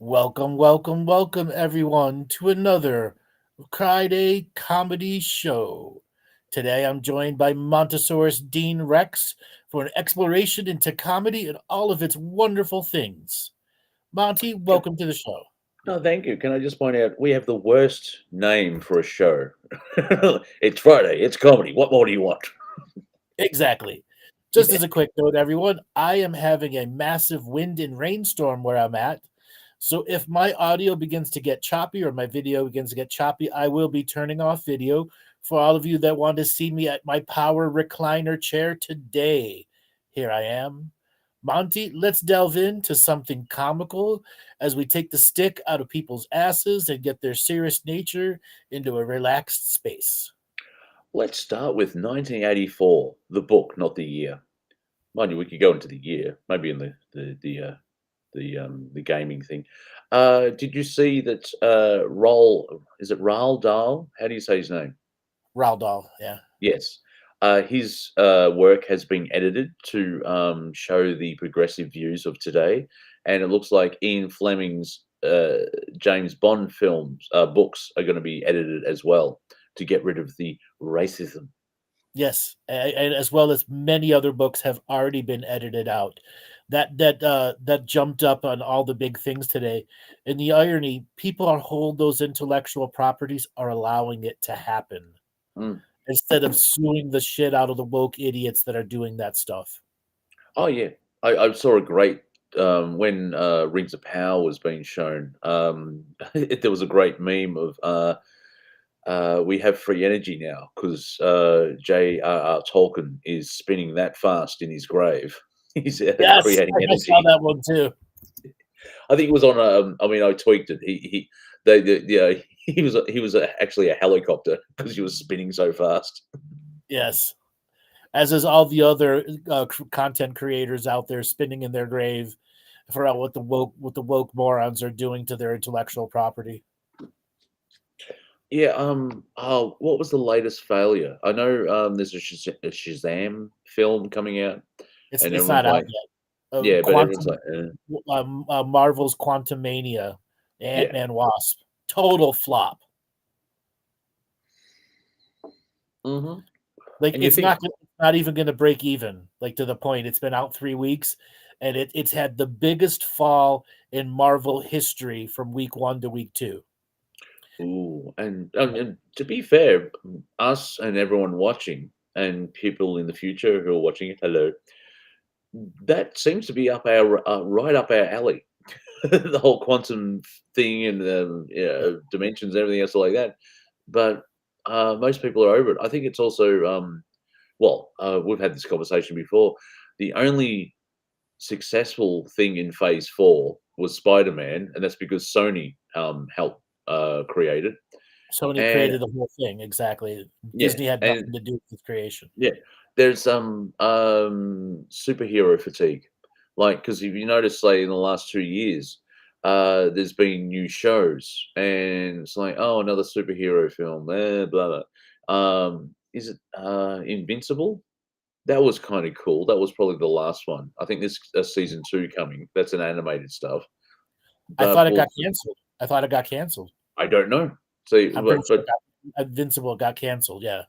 Welcome, welcome, welcome, everyone, to another Friday comedy show. Today I'm joined by Montesaurus Dean Rex for an exploration into comedy and all of its wonderful things. Monty, Can, welcome to the show. no, thank you. Can I just point out we have the worst name for a show? It's Friday. It's comedy. What more do you want? Exactly. Just Yeah. as a quick note, everyone, I am having a massive wind and rainstorm where I'm at. So if my audio begins to get choppy or my video begins to get choppy, I will be turning off video for all of you that want to see me at my power recliner chair today. Here I am. Monty, let's delve into something comical as we take the stick out of people's asses and get their serious nature into a relaxed space. Let's start with 1984, the book, not the year. Mind you, we could go into the year, maybe in the gaming thing. Did you see that? Is it Roald Dahl? How do you say his name? Raldol, yeah. Yes. His work has been edited to show the progressive views of today, and it looks like Ian Fleming's James Bond films books are going to be edited as well to get rid of the racism. Yes, and as well as many other books have already been edited out. That jumped up on all the big things today. And the irony, people are hold those intellectual properties are allowing it to happen Mm. instead of suing the shit out of the woke idiots that are doing that stuff. Oh yeah, I saw a great when Rings of Power was being shown. There was a great meme of we have free energy now because J.R.R. Tolkien is spinning that fast in his grave. He's Yes, creating I just saw energy. that one too. I think it was on. I mean, I tweaked it. Yeah, he was actually a helicopter because he was spinning so fast. Yes, as is all the other content creators out there spinning in their grave for what the woke morons are doing to their intellectual property. Yeah. Oh, what was the latest failure? I know. There's a Shazam film coming out, and It's everyone's not out like, yet. yeah, but everyone's Quantum like, Marvel's Quantum Mania, Ant yeah. Man Wasp, total flop. Hmm. Like And you think, it's not even going to break even. Like to the point, it's been out 3 weeks, and it's had the biggest fall in Marvel history from week one to week two. ooh, and to be fair, us and everyone watching, and people in the future who are watching it, hello, that seems to be up our right up our alley. The whole quantum thing and dimensions and everything else like that. But most people are over it. I think it's also we've had this conversation before. The only successful thing in Phase 4 was Spider-Man, and that's because Sony helped create it. Sony And created the whole thing exactly. yeah, Disney had and nothing to do with its creation. yeah, there's some superhero fatigue. Like, because if you notice, say, in the last 2 years, there's been new shows, and it's like, oh, another superhero film, blah blah. Is it Invincible? That was kind of cool. That was probably the last one. I think there's a season 2 coming. That's an animated stuff. I But thought it got well, canceled. I thought it got canceled. I don't know. See, I'm pretty sure but Invincible got canceled. Yeah.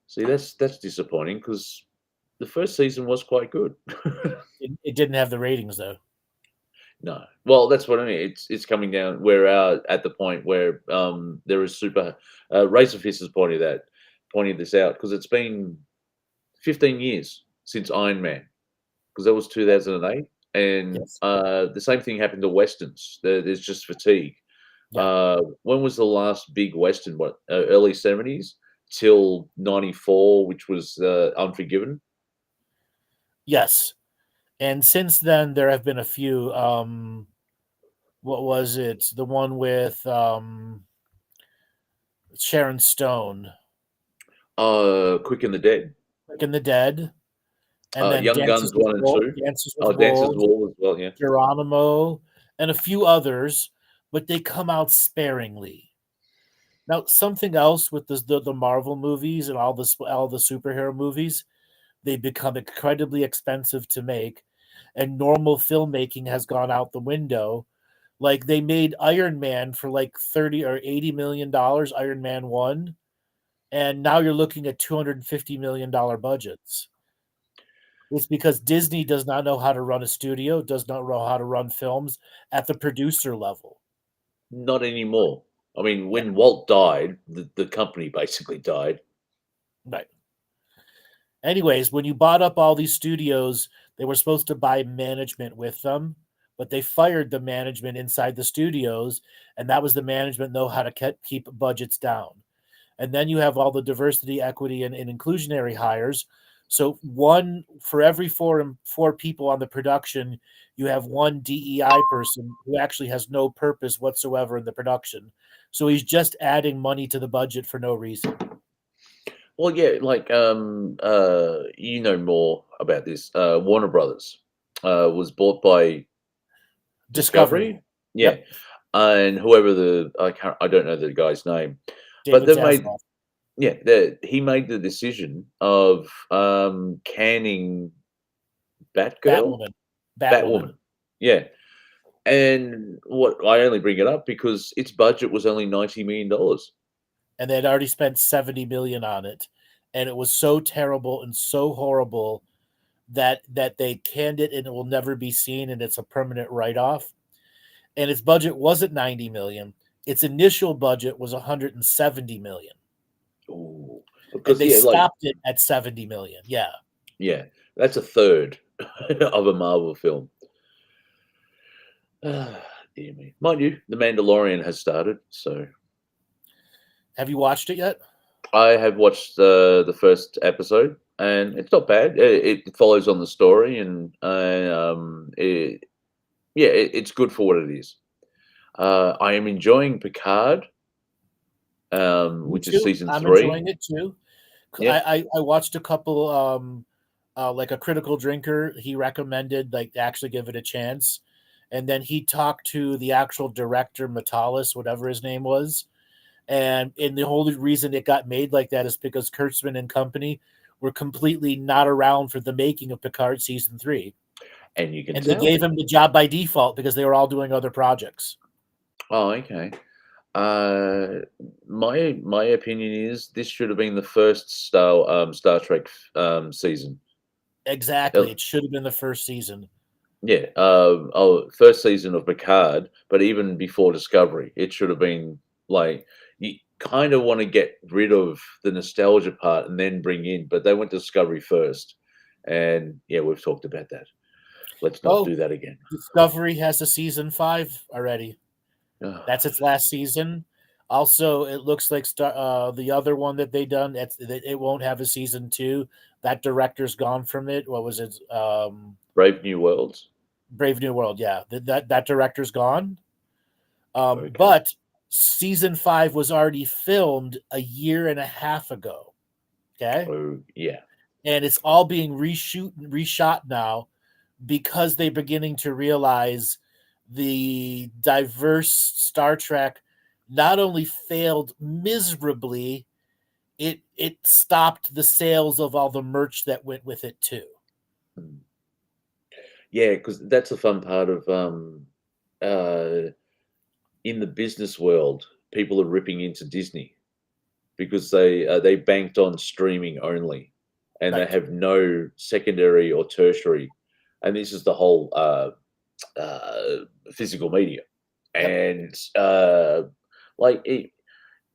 see, that's disappointing because the first season was quite good. It didn't have the ratings though. No. Well, that's what I mean. It's coming down. We're at the point where there is super. Razorfist has pointed this out because it's been 15 years since Iron Man because that was 2008, and Yes. the same thing happened to westerns. There's just fatigue. Yeah. When was the last big western? What early 70s till 94, which was Unforgiven. Yes. And since then, there have been a few. What was it? The one with Sharon Stone, Quick and the Dead. Quick and the Dead, and then Young Guns 1 and 2. Dances with Oh, Dances Wolves, Wall as well. Yeah. Geronimo, and a few others, but they come out sparingly. Now, something else with the Marvel movies and all the superhero movies, they become incredibly expensive to make. and normal filmmaking has gone out the window. Like they made Iron Man for like 30 or 80 million dollars, Iron Man 1, and now you're looking at 250 million dollar budgets. It's because Disney does not know how to run a studio, does not know how to run films at the producer level. Not anymore. I mean, Yeah, when Walt died, the company basically died. right. Anyways, when you bought up all these studios, they were supposed to buy management with them, but they fired the management inside the studios, and that was the management know how to keep budgets down. And then you have all the diversity, equity, and inclusionary hires. So one for every four people on the production, you have one DEI person who actually has no purpose whatsoever in the production. So he's just adding money to the budget for no reason. Well, yeah, like you know more about this. Warner Brothers was bought by Discovery. Discovery, yeah, Yep. and whoever I don't know the guy's name, but David they've made Zaslav. yeah, he made the decision of canning Batgirl, Batwoman. Batwoman. Batwoman, yeah. And what I only bring it up because its budget was only $90 million. And they had already spent 70 million on it. And it was so terrible and so horrible that they canned it and it will never be seen and it's a permanent write-off. And its budget wasn't 90 million. Its initial budget was 170 million. Ooh, And because they yeah, like stopped it at 70 million. Yeah. yeah, that's a third of a Marvel film. Dear me. Mind you, The Mandalorian has started, so Have you watched it yet? I have watched the first episode, and it's not bad. It follows on the story, and it's good for what it is. I am enjoying Picard, Me which is too. season I'm three. enjoying it too. Yep, I watched a couple like a critical drinker, he recommended like to actually give it a chance. And then he talked to the actual director, Metalis, whatever his name was. And the whole reason it got made like that is because Kurtzman and company were completely not around for the making of Picard season 3. and you can And they tell. gave him the job by default because they were all doing other projects. Oh, okay. Uh, my opinion is this should have been the first Star Trek season. Exactly. It should have been the first season. Yeah, first season of Picard, but even before Discovery, it should have been like you kind of want to get rid of the nostalgia part and then bring in, but they went to Discovery first, and yeah, we've talked about that. Let's not Oh, do that again. Discovery has a season 5 already. Ah, That's its last season. Also, it looks like the other one that they done, it won't have a season 2. That director's gone from it. What was it? Brave New Worlds. Brave New World. Yeah, that director's gone. Okay. But season 5 was already filmed a year and a half ago. Okay, Oh yeah. and it's all being reshot now because they're beginning to realize the diverse Star Trek not only failed miserably, it stopped the sales of all the merch that went with it too. Mm. Yeah, because that's the fun part of in the business world, people are ripping into Disney because they banked on streaming only, and they Right. have no secondary or tertiary, and this is the whole physical media, Yep. and like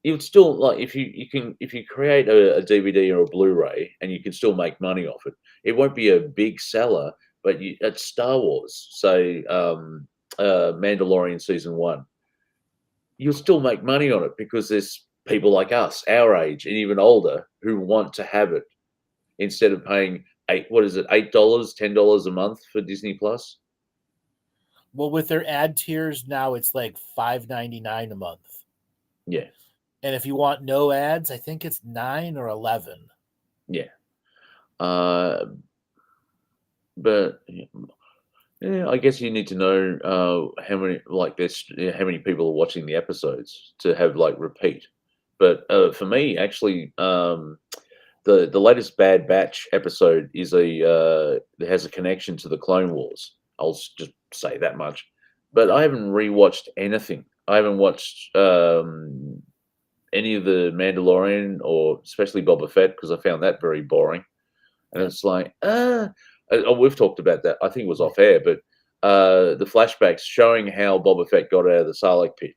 you would still like if you create a DVD or a Blu-ray and you can still make money off it. It won't be a big seller, but at Star Wars, say Mandalorian season 1, you'll still make money on it because there's people like us, our age and even older, who want to have it instead of paying $8, $10 a month for Disney Plus. Well, with their ad tiers now, it's like $5.99 a month, Yeah, and if you want no ads, I think it's 9 or 11. yeah. Uh, but yeah, I guess you need to know how many like this, how many people are watching the episodes to have like repeat. But for me, actually, the latest Bad Batch episode is has a connection to the Clone Wars. Just say that much. But I haven't rewatched anything. I haven't watched any of the Mandalorian or especially Boba Fett because I found that very boring. And it's like, we've talked about that. I think it was off air, but the flashbacks showing how Boba Fett got out of the Sarlacc pit.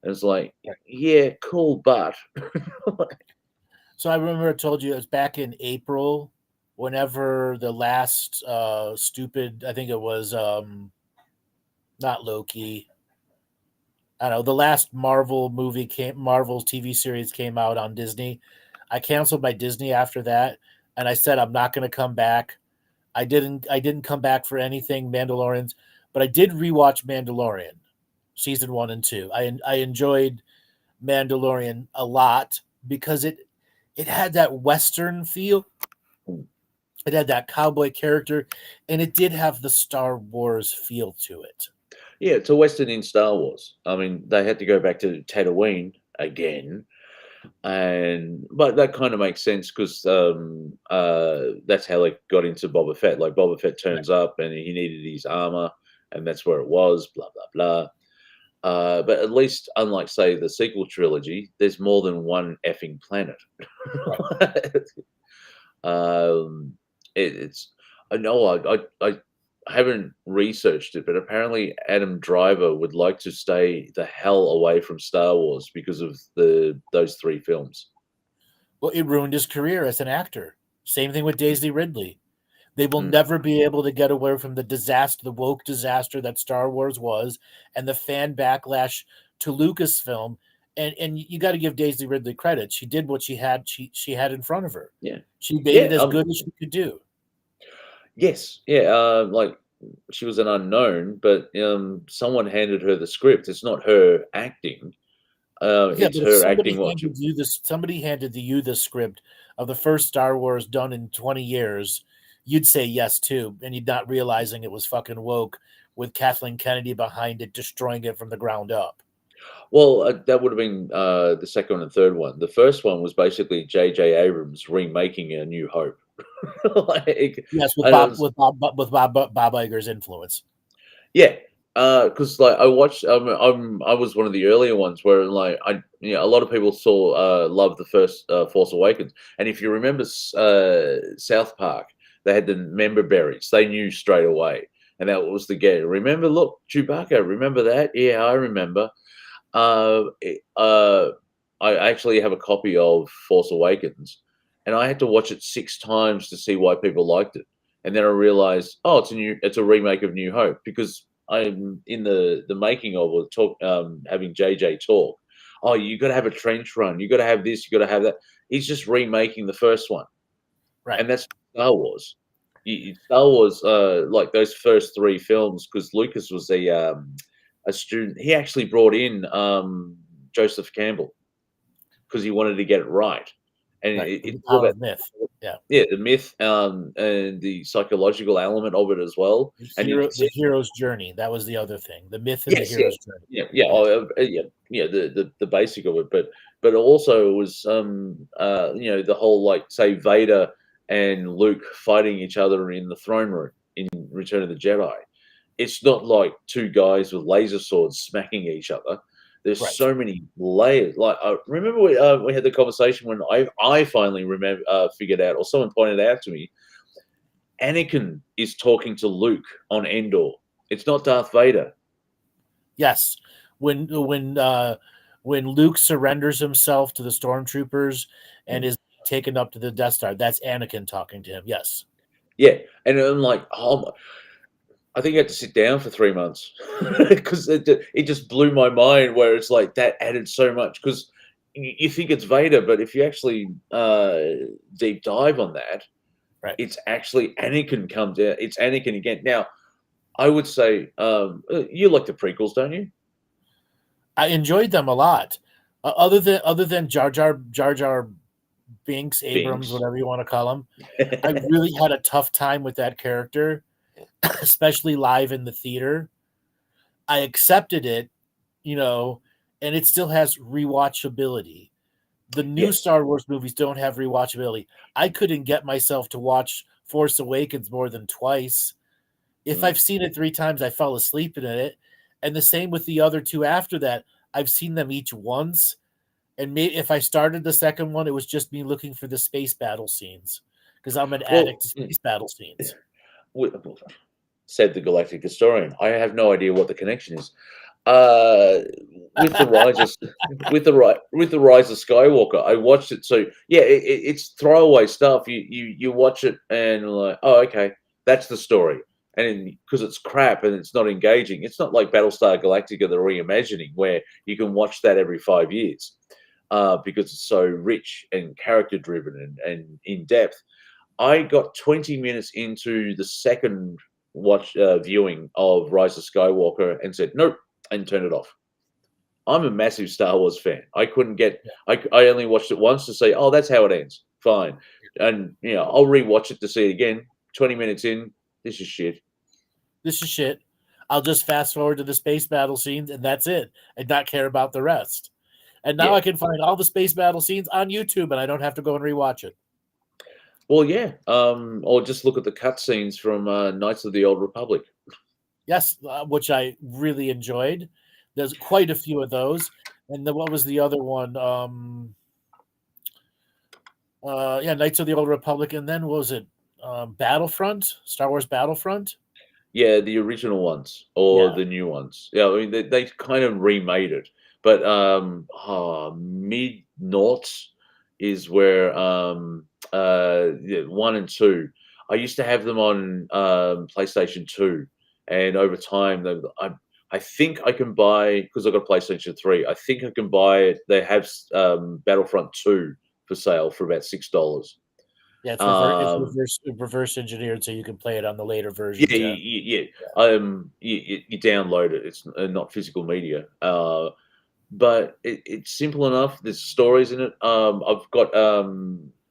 And it's like, yeah, cool, but So I remember I told you it was back in April, whenever the last stupid, I think it was not Loki. I don't know, the last Marvel's TV series came out on Disney. I canceled my Disney after that, and I said I'm not going to come back. I didn't come back for anything Mandalorians, but I did rewatch Mandalorian season 1 and 2. I enjoyed Mandalorian a lot because it had that Western feel. It had that cowboy character, and it did have the Star Wars feel to it. yeah, it's a Western in Star Wars. I mean, they had to go back to Tatooine again, but that kind of makes sense because that's how they got into Boba Fett. Like Boba Fett turns up and he needed his armor, and that's where it was. Blah blah blah. But at least, unlike say the sequel trilogy, there's more than one effing planet. It's I know I haven't researched it, but apparently Adam Driver would like to stay the hell away from Star Wars because of those 3 films. Well, it ruined his career as an actor. Same thing with Daisy Ridley. They will never be able to get away from the woke disaster that Star Wars was, and the fan backlash to Lucasfilm. And you got to give Daisy Ridley credit. She did what she had in front of her. Yeah, she made it as good as she could do. Yes, yeah, like she was an unknown, but someone handed her the script. It's not her acting. It's her acting. Somebody handed you the script of the first Star Wars done in 20 years. You'd say yes too, and you'd not realizing it was fucking woke with Kathleen Kennedy behind it, destroying it from the ground up. Well, that would have been the second and third one. The first one was basically J.J. Abrams remaking A New Hope. Yes, with Bob Iger's influence. Yeah, because like I watched, I was one of the earlier ones where like a lot of people loved the first Force Awakens, and if you remember South Park, they had the member berries. They knew straight away, and that was the get. Remember, look, Chewbacca. Remember that? Yeah, I remember. I actually have a copy of Force Awakens, and I had to watch it 6 times to see why people liked it. And then I realized, oh, it's a remake of New Hope because I'm in the making of having JJ talk. Oh, you got to have a trench run. You got to have this. You got to have that. He's just remaking the first one, right? And that's Star Wars. Star Wars, like those first 3 films, because Lucas was a student. He actually brought in Joseph Campbell because he wanted to get it right, and it's all about myth. Yeah, the myth and the psychological element of it as well. The hero's journey. That was the other thing. The myth and the hero's journey. The basic of it, but also it was the whole like say Vader and Luke fighting each other in the throne room in Return of the Jedi. It's not like 2 guys with laser swords smacking each other. There's so many layers. Like I remember we had the conversation when I finally figured out, or someone pointed out to me, Anakin is talking to Luke on Endor. It's not Darth Vader. Yes, when Luke surrenders himself to the stormtroopers and is taken up to the Death Star, that's Anakin talking to him. Yes. Yeah, and I'm like, oh. I think I had to sit down for 3 months because it just blew my mind. Where it's like that added so much because you think it's Vader, but if you actually deep dive on that, it's actually Anakin comes out. It's Anakin again. Now, I would say you like the prequels, don't you? I enjoyed them a lot. Other than Jar Jar Binks, Abrams, whatever you want to call him, I really had a tough time with that character. Especially live in the theater. I accepted it, and it still has rewatchability. the new Yeah. Star Wars movies don't have rewatchability. I couldn't get myself to watch Force Awakens more than twice. If Mm. I've seen it 3 times, I fell asleep in it. And the same with the other 2 after that. I've seen them each once. And maybe if I started the second one, it was just me looking for the space battle scenes because I'm an addict Well, to space battle scenes. wi- said the Galactic Historian. I have no idea what the connection is. Uh, with the rise of with the rise of Skywalker, I watched it. So yeah, it's throwaway stuff. You watch it and like, oh, okay, that's the story. And because it's crap and it's not engaging, it's not like Battlestar Galactica, the reimagining, where you can watch that every 5 years because it's so rich and character driven and in depth. I got 20 minutes into the second viewing of Rise of Skywalker and said nope and turned it off. I'm a massive Star Wars fan. I couldn't get. I only watched it once to say, oh, that's how it ends. Fine, and I'll rewatch it to see it again. 20 minutes in, this is shit. This is shit. I'll just fast forward to the space battle scenes and that's it, and not care about the rest. And now Yeah. I can find all the space battle scenes on YouTube, and I don't have to go and rewatch it. Well, yeah. Or just look at the cutscenes from Knights of the Old Republic. Yes, which I really enjoyed. There's quite a few of those. And then what was the other one? Yeah, Knights of the Old Republic, and then what was it? Battlefront, Star Wars Battlefront. Yeah, the original ones or Yeah. the new ones. Yeah, I mean they kind of remade it, but mid noughts is where yeah, 1 and 2. I used to have them on PlayStation 2, and over time I think I can buy because I've got a PlayStation 3. I think I can buy it. They have Battlefront 2 for sale for about $6. Yeah, Um, it's reverse engineered, so you can play it on the later Yeah, versions. Yeah. yeah. You download it. It's not physical media. But it's simple enough. There's stories in it. I've got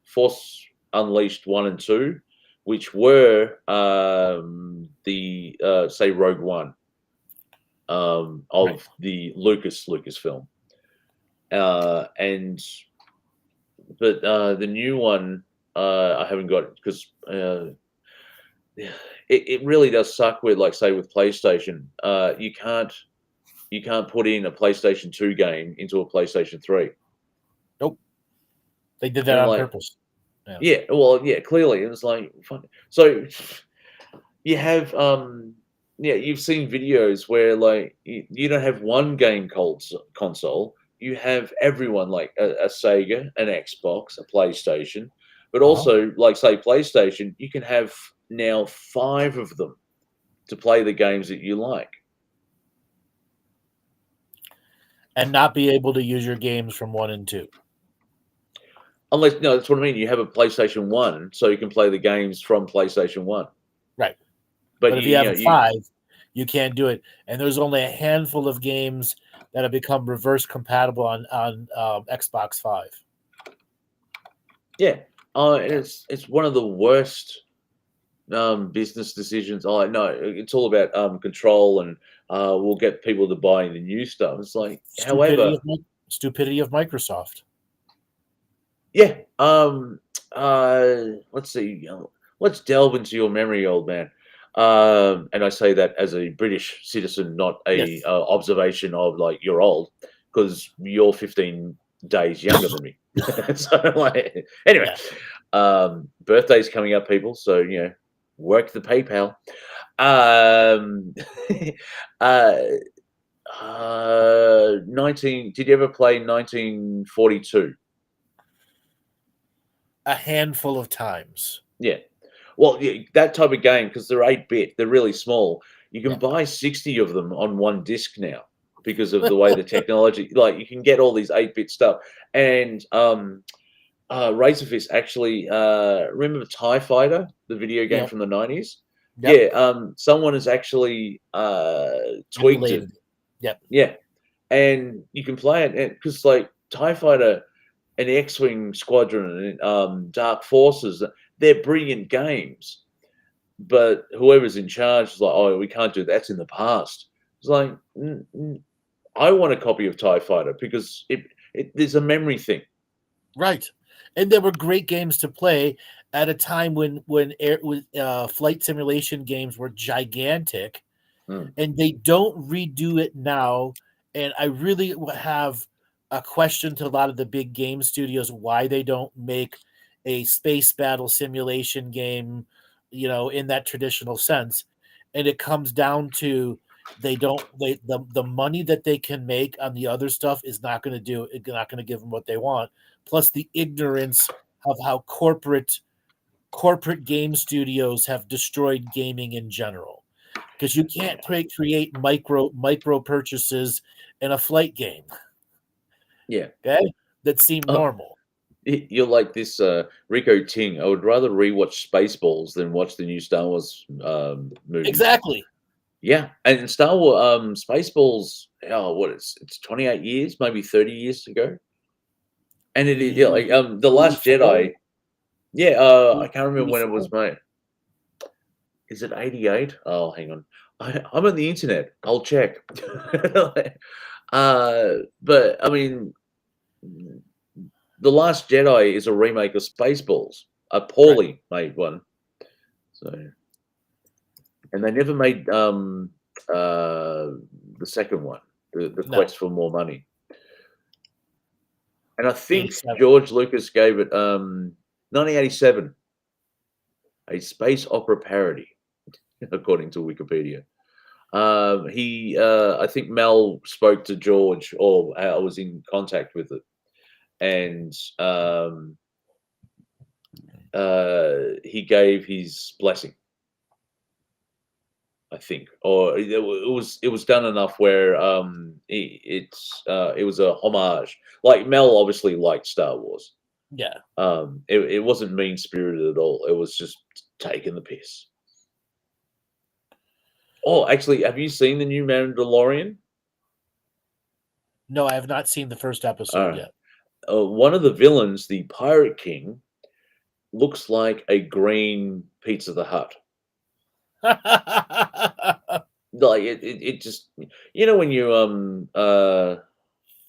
Force Unleashed 1 and 2, which were the say Rogue One Right. of the Lucasfilm, and but the new one I haven't got because. It really does suck with like say with PlayStation. You can't put in a PlayStation 2 game into a PlayStation 3. Nope. They did that And on like purpose. Yeah. yeah, well yeah, clearly it was like fun. So you have yeah, you've seen videos where like you don't have one game console, you have everyone like a Sega, an Xbox, a PlayStation, but Uh-huh. also like say PlayStation, you can have now 5 of them to play the games that you like. And not be able to use your games from 1 and 2. Unless no, that's what I mean. You have a PlayStation 1, so you can play the games from PlayStation 1. Right. But But if you have a 5, you can't do it. And there's only a handful of games that have become reverse compatible on Xbox 5. yeah, Yeah. it's one of the worst business decisions. Oh no, it's all about control and we'll get people to buy the new stuff. It's like, Stupidity however, of stupidity of Microsoft. yeah. Let's see. Let's delve into your memory, old man. And I say that as a British citizen, not a Yes. observation of like you're old, because you're 15 days younger than me. So like, anyway, Yeah. birthday's coming up, people. So work the PayPal. Um, uh, 19. Did you ever play 1942? A handful of times. Yeah. Well, yeah, that type of game, because they're 8-bit, they're really small. You can Yeah. buy 60 of them on one disc now because of the way the technology, like you can get all these 8-bit stuff. And Razorfist actually, remember TIE Fighter, the video game Yeah. from the 90s? Yep. Yeah, someone has actually tweaked it. Emulated. Yep. Yeah. And you can play it because like TIE Fighter and the X-Wing Squadron and Dark Forces, they're brilliant games. But whoever's in charge is like, oh, we can't do that. That's in the past. It's like, I want a copy of TIE Fighter because there's a memory thing. Right. And there were great games to play at a time when flight simulation games were gigantic, Mm. and they don't redo it now. And I really have a question to a lot of the big game studios why they don't make a space battle simulation game, in that traditional sense. And it comes down to they don't they the money that they can make on the other stuff is not going to give them what they want. Plus the ignorance of how corporate game studios have destroyed gaming in general, because you can't create micro purchases in a flight game. Yeah. Okay, that seem Oh, normal. you're like this Rico Ting. I would rather rewatch Spaceballs than watch the new Star Wars movies. Exactly. Yeah, and Star Wars Spaceballs. Oh, what it's 28 years, maybe 30 years ago, and it is yeah, like the Last 84, Jedi. Yeah, I can't remember when it 84. was made. Is it 88? Oh, hang on. I'm on the internet. I'll check. But I mean, The Last Jedi is a remake of Spaceballs, a Right. poorly made one. So, and they never made the second one, the No, Quest for More Money. And I think 87. George Lucas gave it 1987, a space opera parody, according to Wikipedia. I think Mel spoke to George, or I was in contact with it, and he gave his blessing, I think, or it was done enough where it was a homage. Like Mel obviously liked Star Wars. Yeah. It wasn't mean spirited at all. It was just taking the piss. Oh, actually, have you seen the new Mandalorian? No, I have not seen the first episode Uh, yet. one of the villains, the Pirate King, looks like a green Pizza the Hut. Like it just when you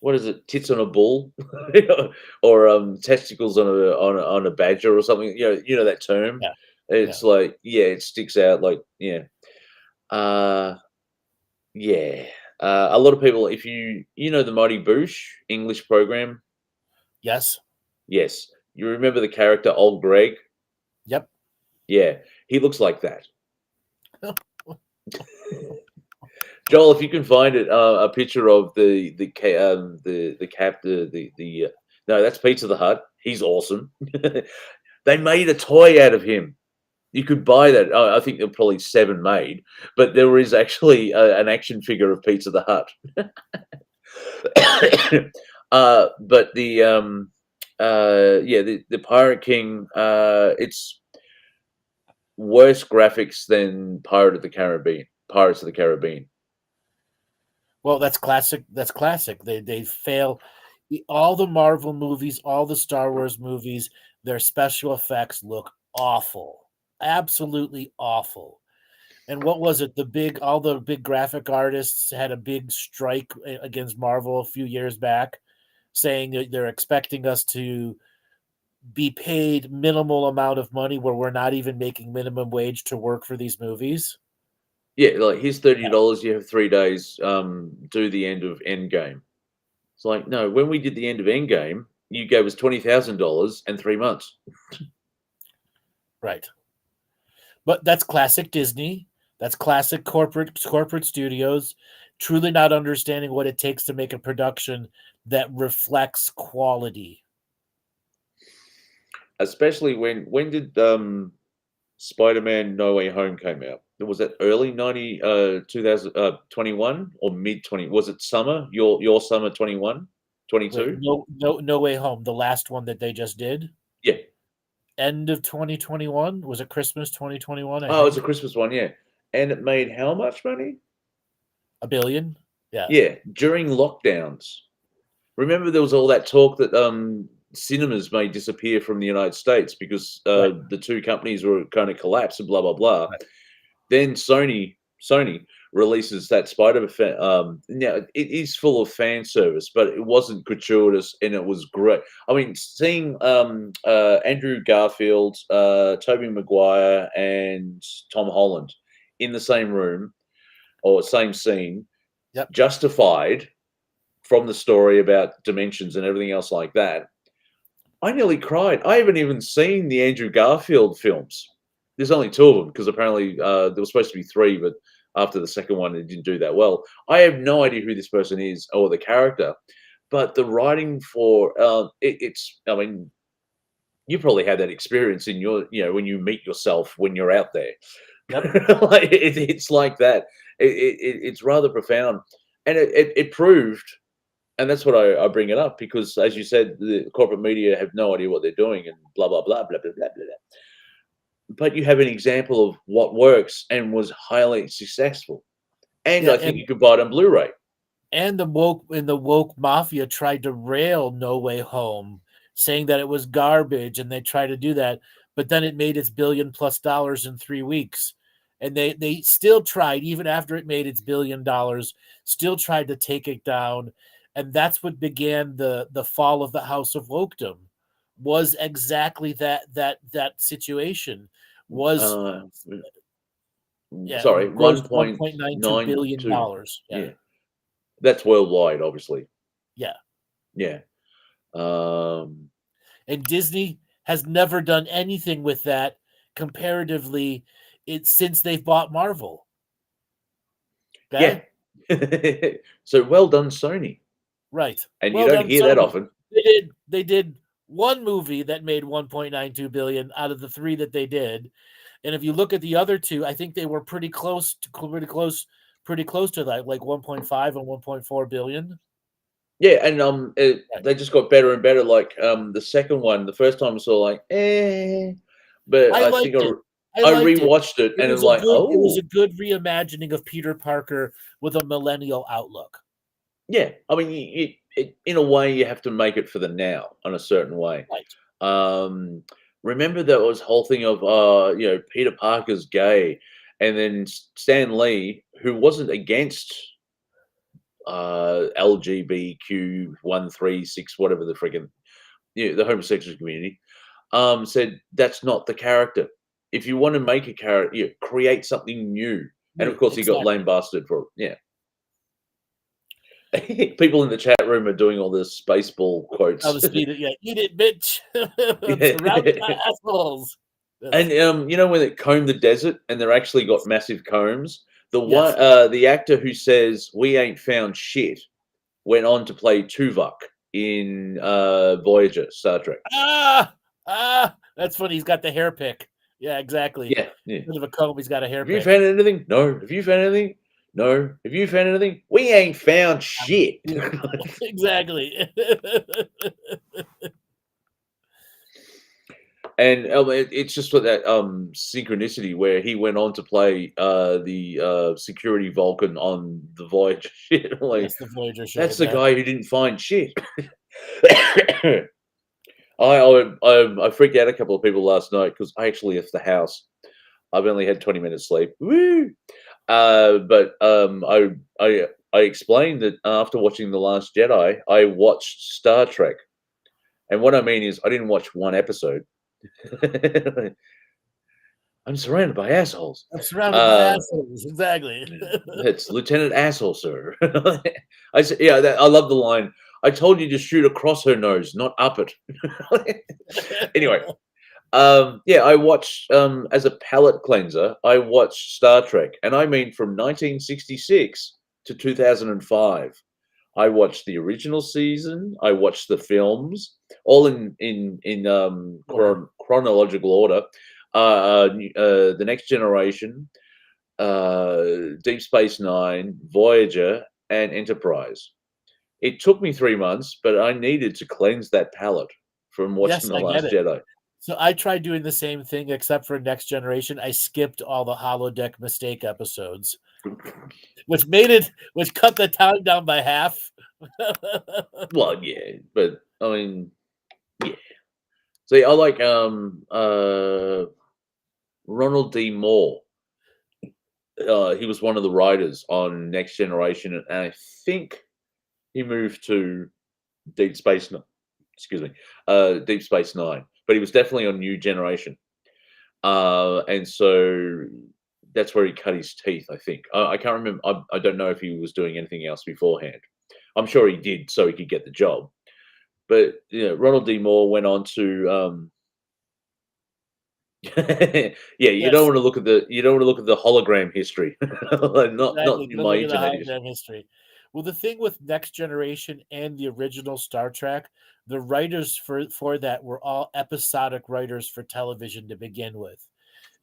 what is it, tits on a bull, or testicles on a badger or something. That term. Yeah. Yeah. It's like it sticks out like uh yeah. A lot of people, if you know the Mighty Boosh English program, Yes. yes, you remember the character Old Greg. Yep. Yeah, he looks like that. Joel, if you can find it, a picture of the cap, no, that's Pizza the Hut. He's awesome. They made a toy out of him. You could buy that. I think there are probably 7 made, but there is actually an action figure of Pizza the Hut. But the Pirate King, it's worse graphics than Pirates of the Caribbean. Well, that's classic. That's classic. They fail. All the Marvel movies, all the Star Wars movies, their special effects look awful, absolutely awful. And what was it? All the big graphic artists had a big strike against Marvel a few years back, saying that they're expecting us to be paid minimal amount of money where we're not even making minimum wage to work for these movies. Yeah, like here's $30. You have 3 days. Do the end of Endgame. It's like no. When we did the end of Endgame, you gave us $20,000 and 3 months. Right. But that's classic Disney. That's classic corporate studios, truly not understanding what it takes to make a production that reflects quality. Especially when did Spider-Man No Way Home came out? Was that early 2021 or mid 20? Was it summer? Your summer 21, Wait, 22? no way home. The last one that they just did, Yeah. end of 2021. Was it Christmas 2021? I Oh, it's a think Christmas one. Yeah, and it made how much money? a billion. Yeah, Yeah, during lockdowns. Remember, there was all that talk that cinemas may disappear from the United States because right, the two companies were kind of collapsed and blah blah blah. right. Then Sony releases that now it is full of fan service, but it wasn't gratuitous and it was great. I mean, seeing Andrew Garfield, Tobey Maguire, and Tom Holland in the same room or same scene, Yep. justified from the story about dimensions and everything else like that. I nearly cried. I haven't even seen the Andrew Garfield films. There's only two of them because apparently there was supposed to be three, but after the second one, it didn't do that well. I have no idea who this person is or the character, but the writing for it's. I mean, you probably had that experience in your, when you meet yourself when you're out there. Yep. Like, it's like that. It's rather profound, and it proved. And that's what I bring it up because, as you said, the corporate media have no idea what they're doing and blah, blah, blah, blah, blah, blah, blah. But you have an example of what works and was highly successful. And Yeah, I think you could buy it on Blu-ray. and the woke mafia tried to rail No Way Home, saying that it was garbage, and they tried to do that, but then it made its $1 billion+ in 3 weeks, and they still tried even after it made its $1 billion, still tried to take it down, and that's what began the fall of the House of Wokedom. Was exactly that situation. Was Uh, Yeah, sorry, grossed $1.92 billion. 1.92. Yeah, Yeah, that's worldwide, obviously. yeah. Yeah. Um, And Disney has never done anything with that comparatively since they've bought Marvel. yeah. Okay? So well done, Sony. Right. And you Well don't done, hear that Sony. often. They did one movie that made 1.92 billion out of the three that they did. And if you look at the other two, I think they were pretty close to that, like 1.5 and 1.4 billion. Yeah, and Right. they just got better and better. Like the second one, the first time I saw like, but I I think liked it. I I liked it. rewatched it and I'm like, It was oh, a good reimagining of Peter Parker with a millennial outlook. yeah. I mean, in a way, you have to make it for the now, in a certain way. Right. Um, remember that was whole thing of Peter Parker's gay, and then Stan Lee, who wasn't against LGBTQ136, whatever the friggin' the homosexual community, said that's not the character. If you want to make a character, create something new. And of course, he got Exactly. lambasted for it. Yeah. People in the chat room are doing all this baseball I quotes. was eat it, bitch. Surrounded by assholes. Yes. And when they comb the desert and they're actually got massive combs. Yes. The actor who says we ain't found shit went on to play Tuvok in Voyager, Star Trek. That's funny. He's got the hair pick. Yeah, exactly. Yeah, yeah. Instead of a comb, he's got a hair Have you pick. found anything? No. Have you found anything? No. Have you found anything? We ain't found shit. Exactly. And it's just for that synchronicity where he went on to play the security Vulcan on the Voyager shit. Like, Yes, the Voyager show. that's the Yeah. guy who didn't find shit. I freaked out a couple of people last night because I actually left the house. I've only had 20 minutes sleep. Woo! But I explained that after watching The Last Jedi, I watched Star Trek. And what I mean is I didn't watch one episode. I'm surrounded by assholes. I'm surrounded by assholes. Exactly. It's Lieutenant Asshole, sir. I said, yeah, I love the line. I told you to shoot across her nose, not up it. Anyway, I watched as a palate cleanser. I watched Star Trek, and I mean from 1966 to 2005. I watched the original season. I watched the films, all in chronological order. The Next Generation, Deep Space Nine, Voyager, and Enterprise. It took me 3 months, but I needed to cleanse that palate from watching Yes, The I get Last it. Jedi. So I tried doing the same thing, except for Next Generation. I skipped all the holodeck mistake episodes, which cut the time down by half. Well, yeah, but I mean, yeah. See, I like Ronald D. Moore. he was one of the writers on Next Generation, and I think he moved to Deep Space. Excuse me, Deep Space Nine. But he was definitely on New Generation, and so that's where he cut his teeth. I think I can't remember. I don't know if he was doing anything else beforehand. I'm sure he did, so he could get the job. But Ronald D. Moore went on to. Yeah, you don't Yes, want to look at the hologram history, not exactly. in Don't my look at the internet history. hologram history. Well, the thing with Next Generation and the original Star Trek, the writers for that were all episodic writers for television to begin with.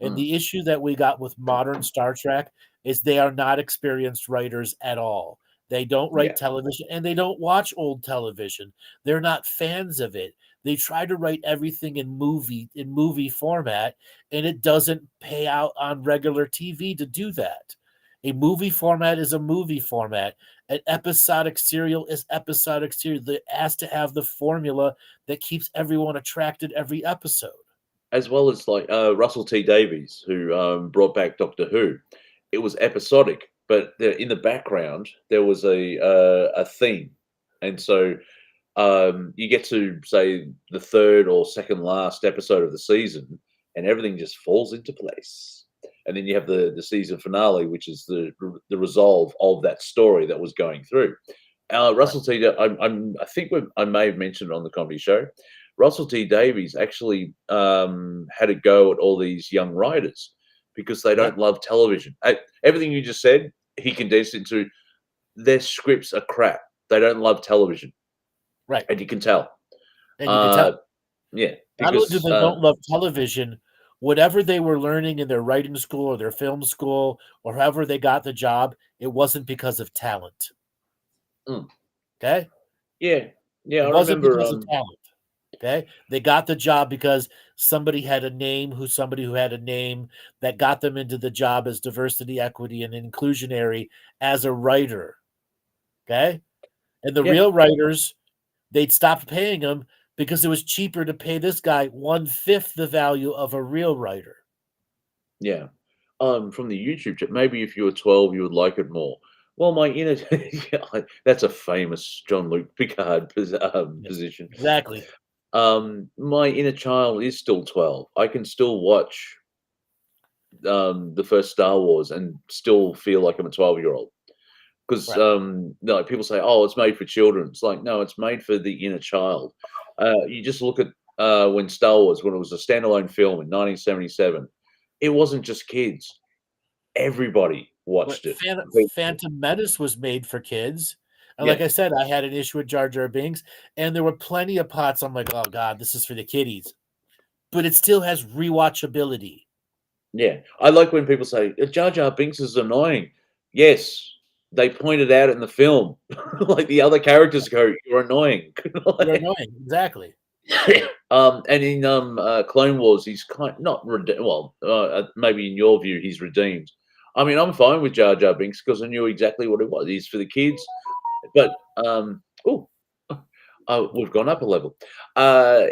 And Mm, the issue that we got with modern Star Trek is they are not experienced writers at all. They don't write yeah, television and they don't watch old television. They're not fans of it. They try to write everything in movie format, and it doesn't pay out on regular TV to do that. A movie format is a movie format. An episodic serial is episodic serial. It has to have the formula that keeps everyone attracted every episode. as well as like Russell T Davies, who brought back Doctor Who. It was episodic, but in the background there was a theme, and so you get to say the third or second last episode of the season, and everything just falls into place. And then you have the season finale, which is the resolve of that story that was going through. Right. Russell T. I think I may have mentioned it on the comedy show. Russell T Davies actually had a go at all these young writers because they Yeah. don't love television. Everything you just said, he condensed into their scripts are crap. They don't love television, Right. and you can tell. And you can tell. Uh, yeah, Not only do because they don't love television, whatever they were learning in their writing school or their film school or however they got the job, it wasn't because of talent. mm, Okay? yeah, yeah, It I wasn't remember. because of talent. Okay? They got the job because somebody had a name somebody who had a name that got them into the job as diversity, equity, and inclusionary as a writer. Okay? And the Yeah, real writers, they'd stopped paying them because it was cheaper to pay this guy 1/5 the value of a real writer. yeah. From the YouTube chat, maybe if you were 12, you would like it more. Well, my inner yeah, that's a famous John Luke Picard Yes, position. exactly. My inner child is still 12. I can still watch the first Star Wars and still feel like I'm a 12-year-old. Because Right. no, people say, "Oh, it's made for children." It's like, no, it's made for the inner child. You just look at when Star Wars, when it was a standalone film in 1977, it wasn't just kids; everybody But watched it. Phantom Menace was made for kids. And Yeah, like I said, I had an issue with Jar Jar Binks, and there were plenty of pots. I'm like, oh God, this is for the kiddies. But it still has rewatchability. yeah. I like when people say Jar Jar Binks is annoying. Yes, they pointed out in the film, like the other characters go, "You're annoying." You're annoying. Exactly. And in Clone Wars, he's not well. Maybe in your view, he's redeemed. I mean, I'm fine with Jar Jar Binks because I knew exactly what it was. He's for the kids, but oh, we've gone up a level.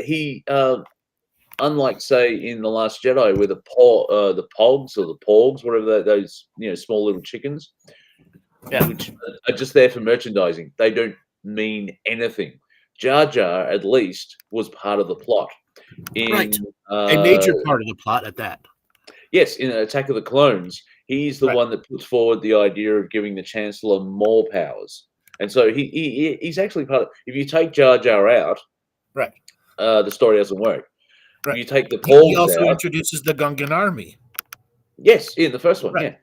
He, unlike say in the Last Jedi, where the Pogs or the Porgs, whatever those small little chickens, Yeah. which are just there for merchandising. They don't mean anything. Jar Jar, at least, was part of the plot. Right. In A major part of the plot at that. yes, in Attack of the Clones, he's the Right. one that puts forward the idea of giving the Chancellor more powers, and so he's actually part of. If you take Jar Jar out, Right. the story doesn't work. If Right. you take the He Porgs also out, introduces the Gungan army. yes, in the first one, Right. yeah,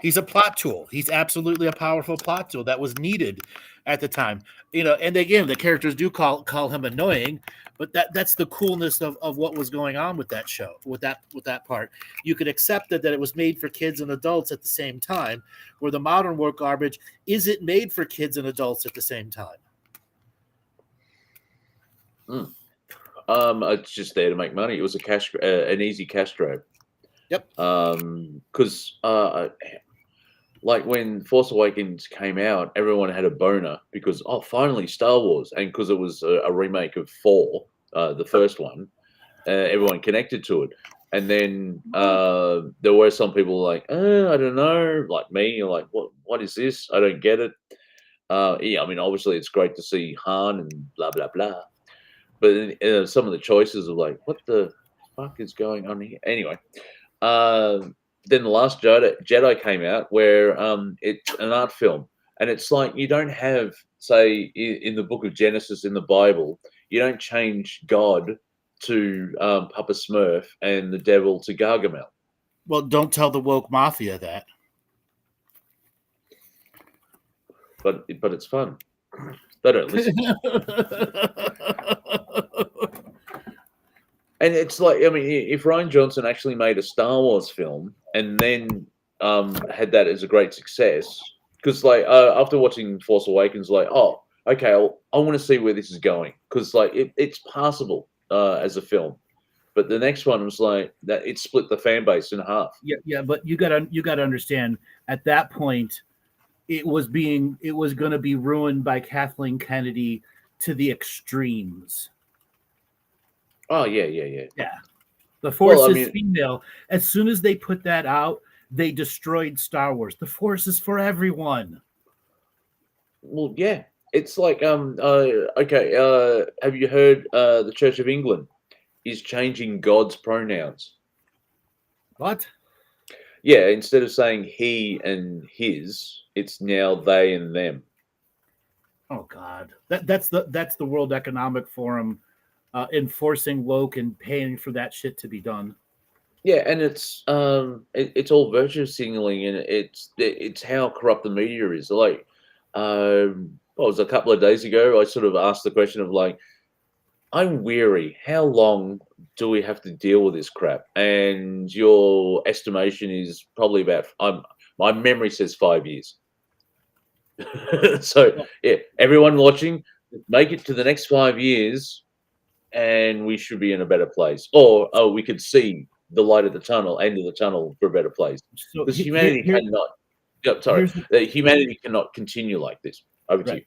He's a plot tool. He's absolutely a powerful plot tool that was needed at the time. And again, the characters do call him annoying, but that's the coolness of what was going on with that show, with that part. You could accept that it was made for kids and adults at the same time, where the modern work garbage isn't made for kids and adults at the same time. mm. It's just there to make money. It was an easy cash grab. Yep. Because like when Force Awakens came out, everyone had a boner because finally Star Wars, and because it was a remake of 4, the first one, everyone connected to it. And then there were some people like, I don't know, like me, you're like, what is this? I don't get it. Yeah, I mean, obviously it's great to see Han and blah blah blah, but some of the choices are like, what the fuck is going on here? Anyway, then the Last Jedi came out, where it's an art film, and it's like you don't have, say, in the Book of Genesis in the Bible, you don't change God to Papa Smurf and the devil to Gargamel. Well, don't tell the woke mafia that. But it's fun. They don't listen. And it's like, I mean, if Rian Johnson actually made a Star Wars film and then had that as a great success, because like after watching Force Awakens, like, oh, okay, I want to see where this is going, because like it's passable as a film, but the next one was like that it split the fan base in half. Yeah, but you gotta understand, at that point, it was going to be ruined by Kathleen Kennedy to the extremes. Oh yeah. The Force is female. As soon as they put that out, they destroyed Star Wars. The Force is for everyone. Well, yeah, it's like okay. Have you heard the Church of England is changing God's pronouns? What? Yeah, instead of saying he and his, it's now they and them. Oh God, that's the World Economic Forum enforcing woke and paying for that shit to be done. Yeah, and it's all virtue signaling, and it's how corrupt the media is. Like, what was a couple of days ago, I sort of asked the question of like, I'm weary. How long do we have to deal with this crap? And your estimation is probably about. My memory says 5 years. So yeah, everyone watching, make it to the next 5 years, and we should be in a better place. Or we could see the light at the tunnel, end of the tunnel, for a better place. Because humanity cannot. Humanity cannot continue like this. Over to you.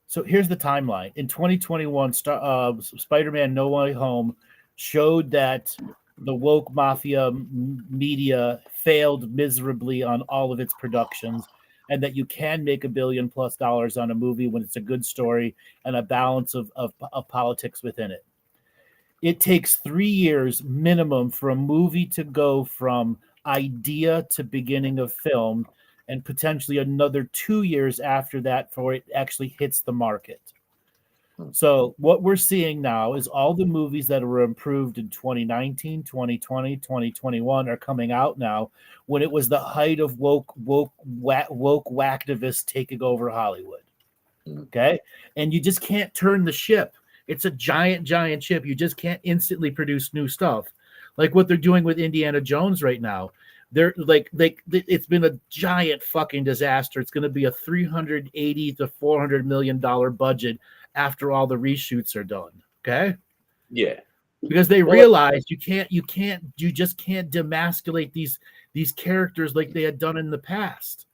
So here's the timeline. In 2021, Spider-Man: No Way Home showed that the woke mafia media failed miserably on all of its productions, and that you can make $1 billion+ on a movie when it's a good story and a balance of politics within it. It takes 3 years minimum for a movie to go from idea to beginning of film, and potentially another 2 years after that for it actually hits the market. So what we're seeing now is all the movies that were approved in 2019, 2020, 2021 are coming out now, when it was the height of woke whacktivists taking over Hollywood. Okay? And you just can't turn the ship. It's a giant ship. You just can't instantly produce new stuff. Like what they're doing with Indiana Jones right now. They're like it's been a giant fucking disaster. It's going to be a $380 to $400 million budget after all the reshoots are done. Okay? Yeah. Because they realize you just can't demasculate these characters like they had done in the past.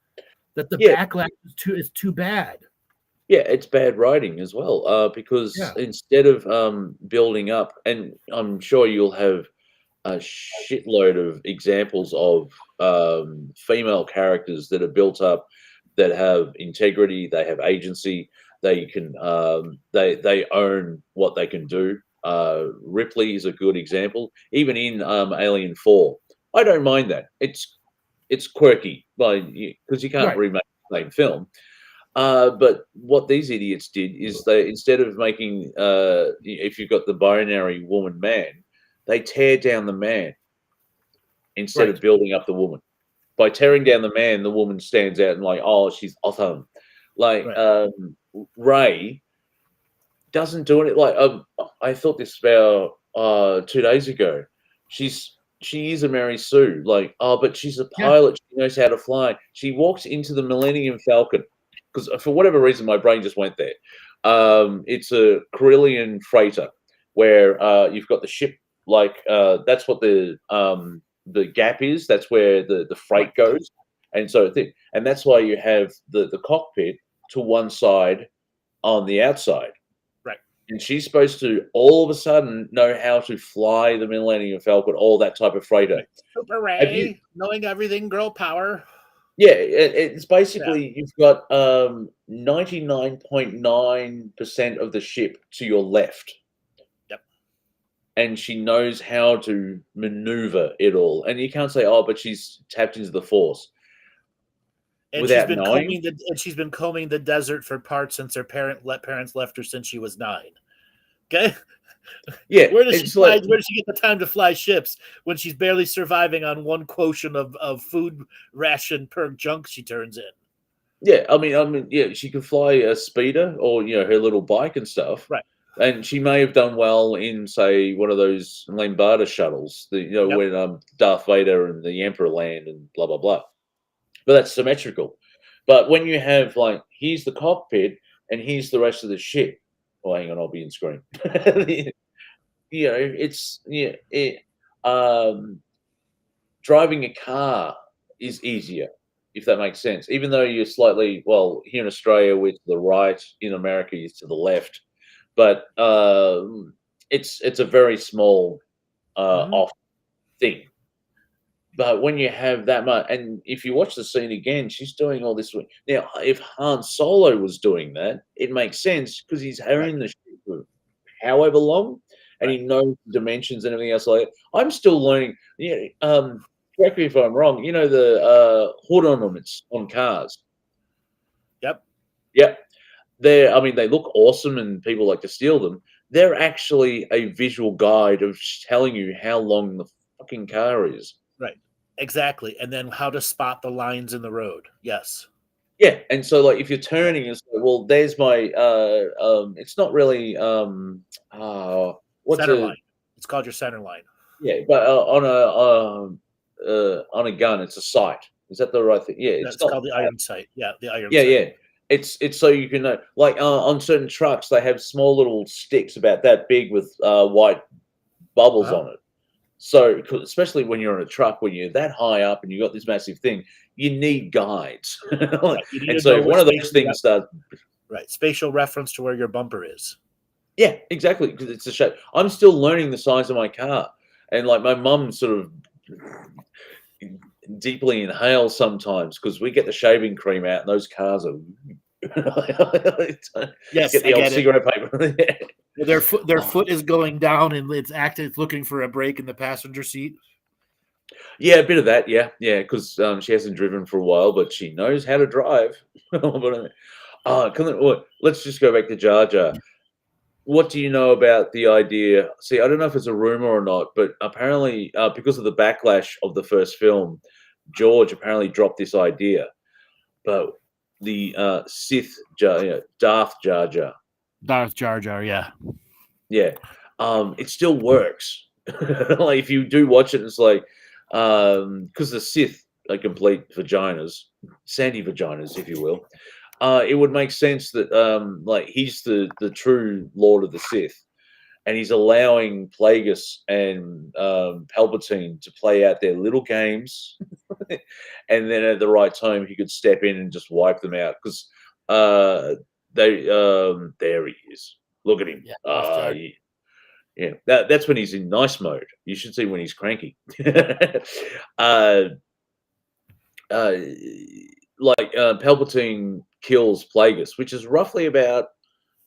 That the backlash is too bad. Yeah, it's bad writing as well, because instead of building up, and I'm sure you'll have a shitload of examples of female characters that are built up, that have integrity, they have agency, they can they own what they can do. Ripley is a good example. Even in Alien 4, I don't mind that. It's quirky, because you can't remake the same film. But what these idiots did is they, instead of making, if you've got the binary woman man, they tear down the man instead of building up the woman. By tearing down the man, the woman stands out and like, oh, she's awesome. Like Ray doesn't do it. Like I thought this about 2 days ago. She is a Mary Sue. Like, but she's a pilot. She knows how to fly. She walks into the Millennium Falcon. Because for whatever reason, my brain just went there. It's a Carillion freighter where you've got the ship, like that's what the gap is. That's where the freight goes, and that's why you have the cockpit to one side on the outside, and she's supposed to all of a sudden know how to fly the Millennium Falcon, all that type of freighter. Right. Super Have you? Ray, knowing everything, girl power. Yeah, it's Yeah. basically you've got 99.9% of the ship to your left, Yep. and she knows how to maneuver it all. And you can't say, "Oh, but she's tapped into the Force," And without knowing. she's been combing the desert for parts since her parents left her since she was 9. Okay. Yeah, Where does she it's fly? like Where does she get the time to fly ships when she's barely surviving on one quotient of food ration per junk she turns in? yeah, yeah, she could fly a speeder or her little bike and stuff, Right. and she may have done well in say one of those Lambada shuttles, Yep. when Darth Vader and the Emperor land and blah blah blah. But that's symmetrical. But when you have like here's the cockpit and here's the rest of the ship. Oh, hang on, I'll be in screen. It's driving a car is easier, if that makes sense. Even though you're slightly here in Australia, we're to the right, in America, you're to the left, but it's a very small Mhm. off thing. But when you have that much, and if you watch the scene again, she's doing all this. Now, if Han Solo was doing that, it makes sense because he's Right. carrying the ship for however long, and he Right. knows dimensions and everything else like that. I'm still learning. Correct me if I'm wrong. You know the hood ornaments on cars. Yep. Yep, they look awesome, and people like to steal them. They're actually a visual guide of telling you how long the fucking car is. Right. Exactly. And then how to spot the lines in the road. Yes. Yeah, and so, like, if you're Yeah. turning, it's like, well, there's my, it's not really, what's Center a line. It's called your center line. yeah, but, on a gun, it's a sight. Is that the right thing? Yeah, it's That's not called the iron sight. Yeah, the iron yeah, sight. yeah. It's so you can know, like, on certain trucks, they have small little sticks about that big with, white bubbles Uh-huh. on it. So, especially when you're in a truck, when you're that high up and you've got this massive thing, you need guides. Right. You need And to so know if where one of those things starts. right. Spatial reference to where your bumper is. Yeah, exactly, because it's a shape. I'm still learning the size of my car, and, like, my mum sort of deeply inhales sometimes because we get the shaving cream out and those cars are Yes, get I the old get it. cigarette paper. Well, their Oh, foot is going down and it's looking for a break in the passenger seat. yeah, a bit of that, yeah, yeah, 'cause, she hasn't driven for a while, but she knows how to drive. But, let's just go back to Jar Jar. What do you know about the idea? See, I don't know if it's a rumor or not, but apparently, because of the backlash of the first film, George apparently dropped this idea. But the Darth Jar Jar, Darth Jar Jar, yeah. yeah, it still works. Like if you do watch it, it's like because the Sith are complete vaginas, sandy vaginas, if you will. It would make sense that like he's the true Lord of the Sith, and he's allowing Plagueis and Palpatine to play out their little games, and then at the right time he could step in and just wipe them out because they there he is. Look at him. Yeah, Darth Jar. Yeah, that's when he's in nice mode. You should see when he's cranky. uh, uh, Palpatine kills Plagueis, which is roughly about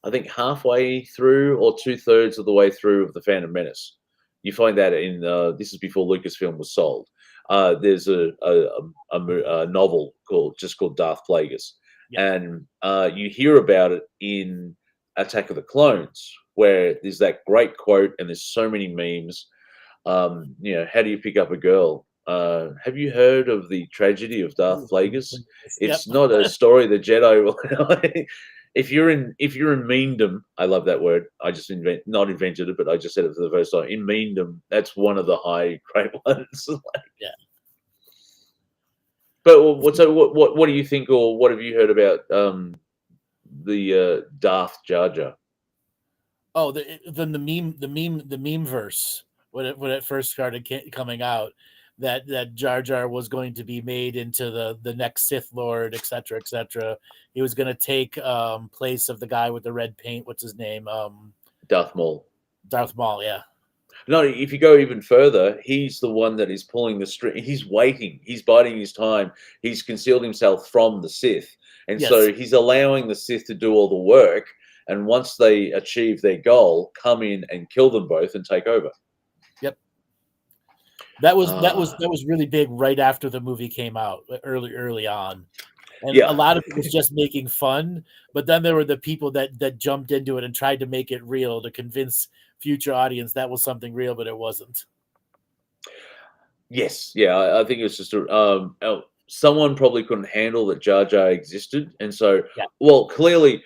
I think halfway through or 2/3 of the way through of the Phantom Menace. You find that in this is before Lucasfilm was sold. There's a novel called Darth Plagueis, Yeah. and you hear about it in Attack of the Clones, where there's that great quote, and there's so many memes. How do you pick up a girl? Have you heard of the tragedy of Darth Plagueis? Yep. It's not a story the Jedi will. If you're in meandom, I love that word. I just not invented it, but I just said it for the first time. In meandom, that's one of the high great ones. Yeah. But what do you think, or what have you heard about the Darth Jar Jar? Oh, the meme verse when it first started coming out that Jar Jar was going to be made into the next Sith Lord, etc., etc. He was going to take place of the guy with the red paint. What's his name? Darth Maul. Darth Maul, yeah. No, if you go even further, he's the one that is pulling the string. He's waiting. He's biding his time. He's concealed himself from the Sith. And Yes. so he's allowing the Sith to do all the work. And once they achieve their goal, come in and kill them both and take over. Yep. That was really big right after the movie came out, early on. And Yeah. a lot of it was just making fun, but then there were the people that jumped into it and tried to make it real to convince future audience that was something real, but it wasn't. Yes. Yeah. I think it was just someone probably couldn't handle that Jar Jar existed. And so, Yeah. well, clearly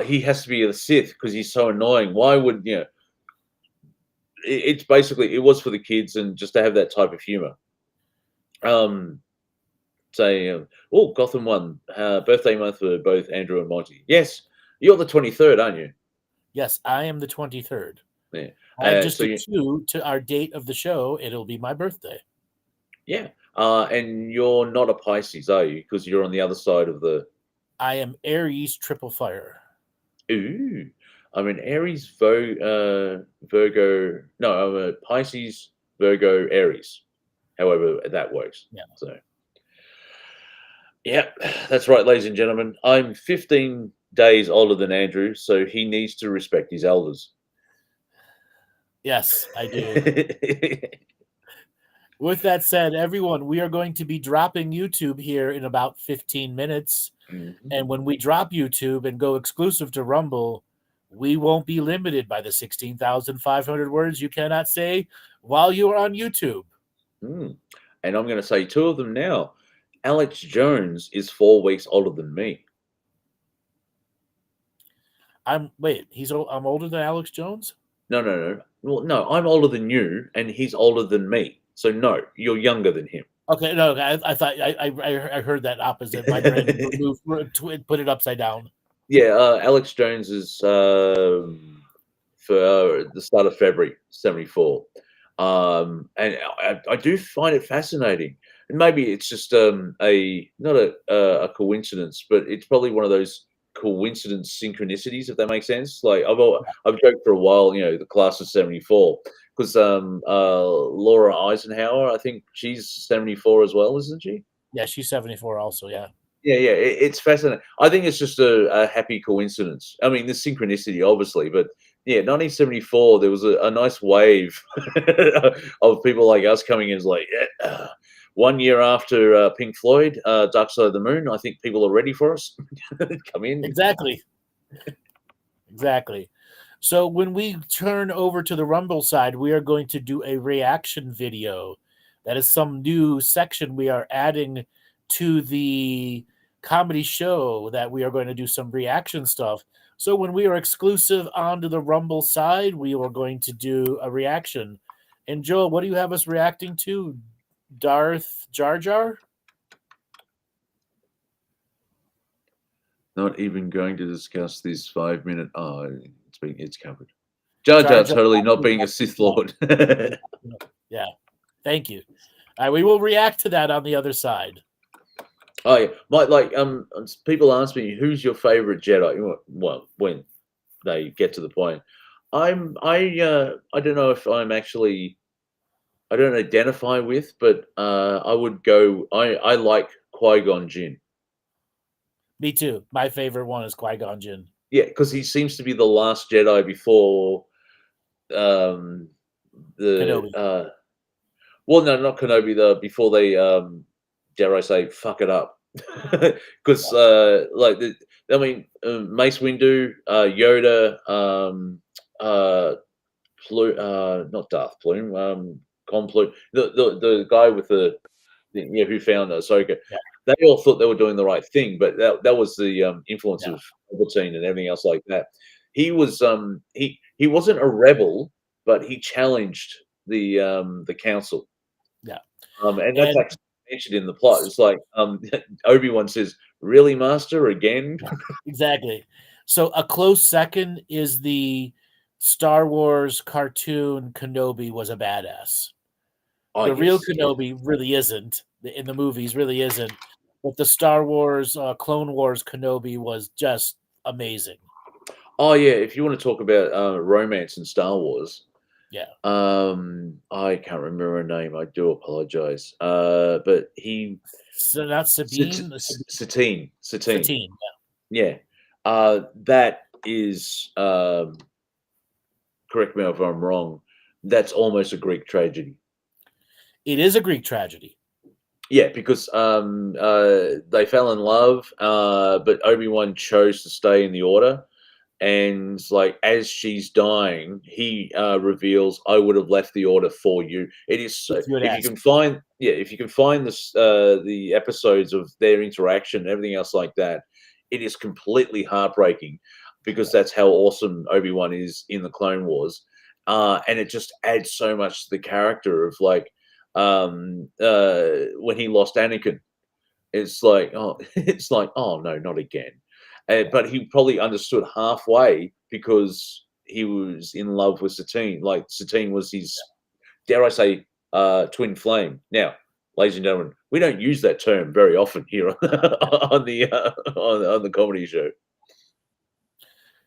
he has to be a Sith because he's so annoying. Why would, it's basically, it was for the kids and just to have that type of humor. Say, oh, Gotham won. Birthday month for both Andrew and Monty. Yes, you're the 23rd, aren't you? Yes, I am the 23rd. Yeah. I have just so a 2 to our date of the show. It'll be my birthday. Yeah. And you're not a Pisces, are you? Because you're on the other side of the. I am Aries triple fire. Ooh. I mean, Aries, Virgo. No, I'm a Pisces, Virgo, Aries. However that works. Yeah. So. Yeah, that's right, ladies and gentlemen. I'm 15 days older than Andrew, so he needs to respect his elders. Yes, I do. With that said, everyone, we are going to be dropping YouTube here in about 15 minutes. Mm-hmm. And when we drop YouTube and go exclusive to Rumble, we won't be limited by the 16,500 words you cannot say while you are on YouTube. And I'm going to say 2 of them now. Alex Jones is 4 weeks older than me. I'm older than Alex Jones? No. Well, no, I'm older than you, and he's older than me. So no, you're younger than him. Okay, no, I thought I heard that opposite. My brain put it upside down. Yeah, Alex Jones is for the start of February '74, and I do find it fascinating. And maybe it's just not a coincidence, but it's probably one of those coincidence synchronicities, if that makes sense. Like I've joked for a while, the class of '74, because Laura Eisenhower, I think she's 74 as well, isn't she? Yeah, she's 74 also. Yeah. Yeah, it's fascinating. I think it's just a happy coincidence. I mean, there's synchronicity, obviously, but yeah, 1974, there was a nice wave of people like us coming in. It's like, 1 year after Pink Floyd, Dark Side of the Moon, I think people are ready for us. Come in. Exactly. So when we turn over to the Rumble side, we are going to do a reaction video. That is some new section we are adding to the comedy show, that we are going to do some reaction stuff. So when we are exclusive onto the Rumble side, we are going to do a reaction. And Joel, what do you have us reacting to? Darth Jar Jar? Not even going to discuss this 5-minute. It's covered. Jar Jar totally not being a Sith Lord. Yeah. Thank you. We will react to that on the other side. Oh yeah, people ask me who's your favorite Jedi. Well, when they get to the point, I don't know if I'm actually, I don't identify with, but I would go. I like Qui-Gon Jinn. Me too. My favorite one is Qui-Gon Jinn. Yeah, because he seems to be the last Jedi before Kenobi. Well, no, not Kenobi. Before they, dare I say, fuck it up, because Mace Windu, Yoda, not Darth Plume, Con Plume, the guy with who found Ahsoka. Yeah. They all thought they were doing the right thing, but that was the influence of Palpatine and everything else like that. He was he wasn't a rebel, but he challenged the council. Yeah. And that's actually mentioned in the plot. It's like Obi-Wan says, "Really, Master, again?" Exactly. So a close second is the Star Wars cartoon Kenobi was a badass. The real Kenobi really isn't. In the movies really isn't. But the Star Wars Clone Wars Kenobi was just amazing. Oh yeah, if you want to talk about romance in Star Wars, Yeah. I can't remember her name. I do apologize. But he So that's Sabine, Satine. Satine. Yeah. That is correct me if I'm wrong. That's almost a Greek tragedy. It is a Greek tragedy. Yeah, because they fell in love, but Obi-Wan chose to stay in the Order. And like as she's dying, he reveals, "I would have left the Order for you." It is so. If you had If you can asked. find, yeah, if you can find this, the episodes of their interaction and everything else like that, it is completely heartbreaking because that's how awesome Obi-Wan is in the Clone Wars, and it just adds so much to the character of like when he lost Anakin, it's like, oh, it's like, oh no, not again. But he probably understood halfway because he was in love with Satine. Like Satine was his, dare I say, twin flame. Now, ladies and gentlemen, we don't use that term very often here on the comedy show.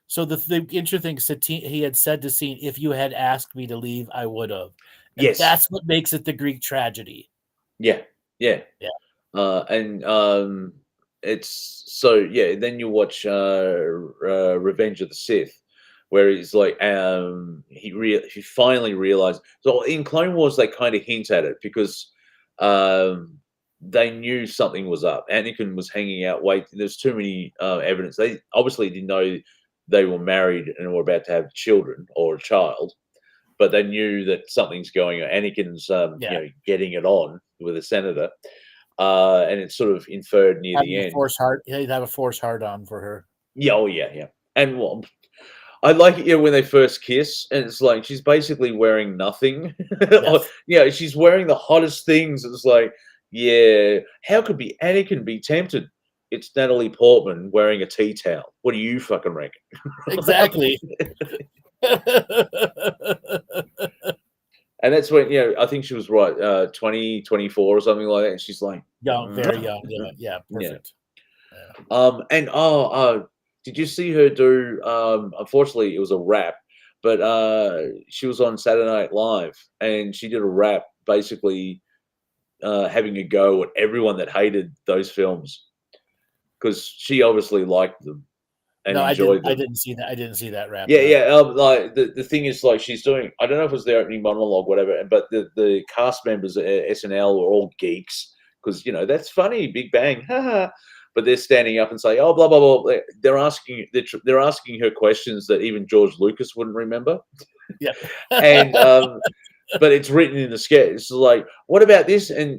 So the interesting, Satine, he had said to Scene, "If you had asked me to leave, I would have," and Yes, that's what makes it the Greek tragedy. yeah, yeah. Yeah. And it's so yeah. Then you watch Revenge of the Sith, where he's like, he finally realized. So in Clone Wars, they kind of hint at it because they knew something was up. Anakin was hanging out. Wait, there's too many evidence. They obviously didn't know they were married and were about to have children or a child. But they knew that something's going on. Anakin's, Yeah. getting it on with a senator, and it's sort of inferred near the Having a end. force heart, he'd have a force hard on for her. Yeah, oh yeah, yeah. And well, I like it, when they first kiss, and it's like she's basically wearing nothing. Or, Yes. she's wearing the hottest things. It's like, yeah, how could be Anakin be tempted? It's Natalie Portman wearing a tea towel. What do you fucking reckon? Exactly. And that's when, I think she was right, 20, 24 or something like that. And she's like, Young, very young. Yeah, yeah, yeah. perfect. Yeah. And did you see her do? Unfortunately, it was a rap, but she was on Saturday Night Live and she did a rap, basically having a go at everyone that hated those films because she obviously liked them and No, I didn't. enjoyed I them. didn't see that. I didn't see that rap. Yeah, No. yeah. Like the thing is, like she's doing. I don't know if it was the opening monologue, whatever. But the cast members at SNL were all geeks because that's funny. Big Bang, haha. But they're standing up and say, "Oh, blah blah blah." They're asking her questions that even George Lucas wouldn't remember. Yeah. And but it's written in the sketch. It's like, what about this? And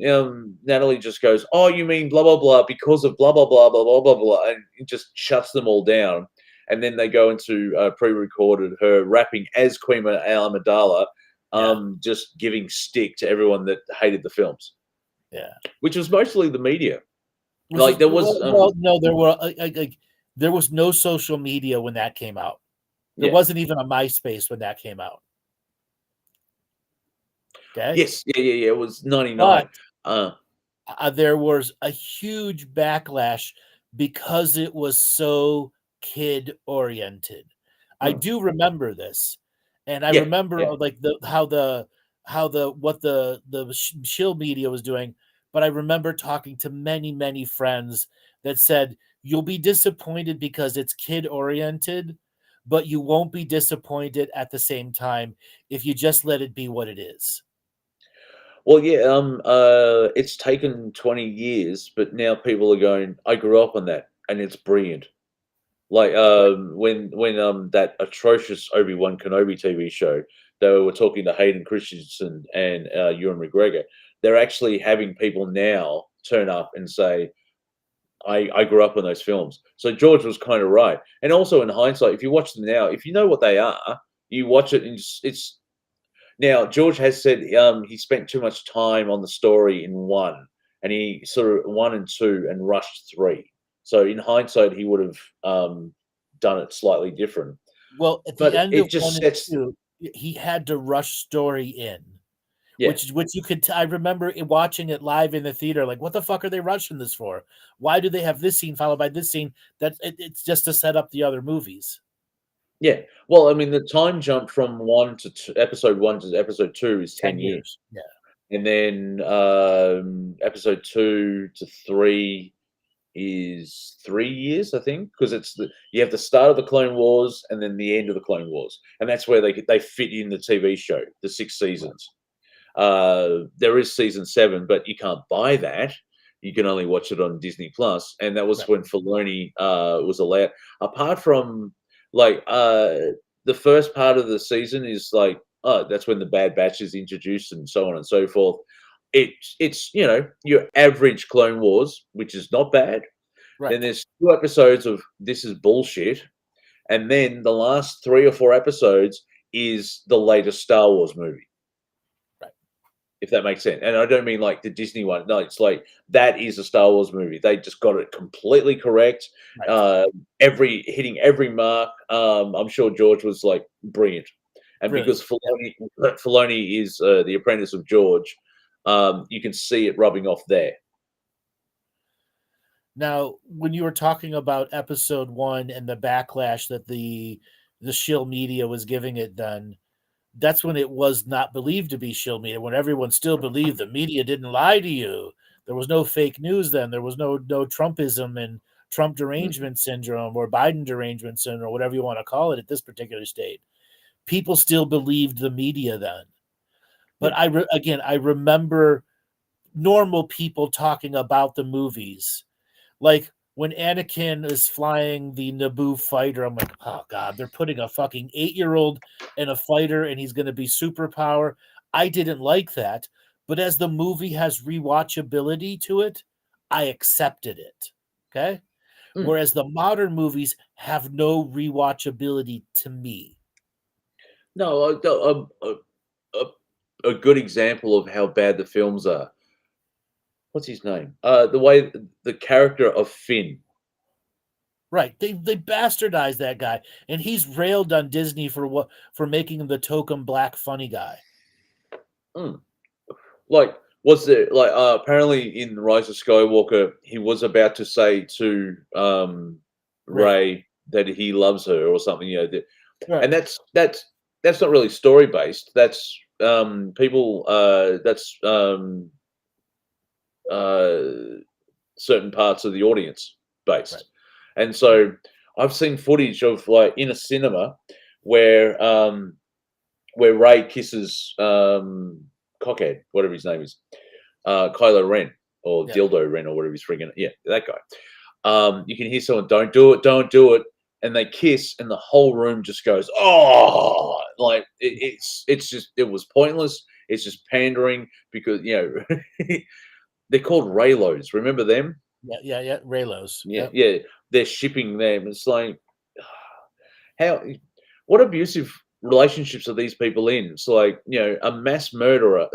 Natalie just goes, "Oh, you mean blah blah blah because of blah blah blah blah blah blah blah," and it just shuts them all down. And then they go into pre-recorded her rapping as Queen Amidala, Yeah. just giving stick to everyone that hated the films, Yeah. which was mostly the media. Which Like is there was, well, no, there were there was no social media when that came out. There yeah, wasn't even a MySpace when that came out. Okay, yes, yeah, yeah, yeah. It was but '99. there was a huge backlash because it was so kid oriented. I Hmm, do remember this, and I yeah, remember yeah. like how the what the shill media was doing. But I remember talking to many friends that said you'll be disappointed because it's kid oriented, but you won't be disappointed at the same time if you just let it be what it is. Well, yeah, it's taken 20 years, but now people are going, I grew up on that, and it's brilliant. Like Right. when that atrocious Obi-Wan Kenobi TV show, they were talking to Hayden Christensen and Ewan McGregor. They're actually having people now turn up and say, I grew up on those films. So George was kind of right. And also in hindsight, if you watch them now, if you know what they are, you watch it and it's now, George has said he spent too much time on the story in one, and he sort of one and two and rushed three. So in hindsight, he would have done it slightly different. Well, at the But end it of just 1 and sets, 2, he had to rush story in, yeah. which you could I remember watching it live in the theater, like, "What the fuck are they rushing this for? Why do they have this scene followed by this scene?" It's just to set up the other movies. Yeah. Well, I mean, the time jump from episode 1 to episode 2 is 10 10 years. years. Yeah. And then episode 2 to 3 is 3 years, I think, because you have the start of the Clone Wars and then the end of the Clone Wars, and that's where they fit in the TV show, the 6 seasons. There is season 7, but you can't buy that. You can only watch it on Disney Plus, and that was Right. when Filoni was allowed. Apart from like the first part of the season is like, oh, that's when the Bad Batch is introduced and so on and so forth. It's your average Clone Wars, which is not bad. Right. Then there's 2 episodes of this is bullshit, and then the last 3 or 4 episodes is the latest Star Wars movie. Right. If that makes sense. And I don't mean like the Disney one. No, it's like that is a Star Wars movie. They just got it completely correct. Right. Hitting every mark. I'm sure George was like brilliant. And Brilliant. because Filoni is the apprentice of George, you can see it rubbing off there. Now, when you were talking about episode 1 and the backlash that the shill media was giving it then, that's when it was not believed to be shill media, when everyone still believed the media didn't lie to you. There was no fake news then. There was no Trumpism and Trump derangement syndrome or Biden derangement syndrome, or whatever you want to call it at this particular state. People still believed the media then. But I remember normal people talking about the movies. Like when Anakin is flying the Naboo fighter, I'm like, oh God, they're putting a fucking 8-year-old in a fighter and he's going to be superpower. I didn't like that. But as the movie has rewatchability to it, I accepted it. Okay. Whereas the modern movies have no rewatchability to me. No, a good example of how bad the films are. What's his name? The way the character of Finn. Right. They bastardized that guy, and he's railed on Disney for making him the token black funny guy. Like, was there like apparently in Rise of Skywalker, he was about to say to Rey that he loves her or something, Right. and that's not really story based. That's people. That's certain parts of the audience based. Right. And so I've seen footage of like in a cinema where Ray kisses Cockhead, whatever his name is, Kylo Ren or Dildo Ren or whatever he's friggin' that guy. You can hear someone, don't do it, and they kiss, and the whole room just goes, oh, like it's just, it was pointless. It's just pandering because they're called Raylos. Remember them? Yeah. Raylos. Yeah. They're shipping them. It's like, what abusive relationships are these people in? It's like, a mass murderer.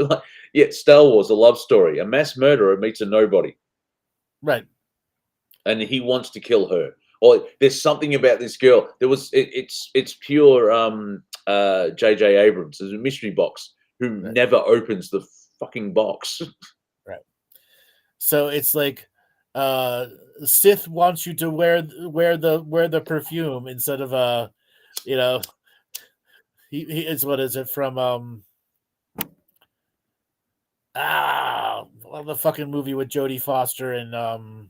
Star Wars, a love story. A mass murderer meets a nobody. Right. And he wants to kill her. Or there's something about this girl. It's pure J.J. Abrams. There's a mystery box who never opens the fucking box. Right. So it's like Sith wants you to wear the perfume instead of he is, what is it from the fucking movie with Jodie Foster and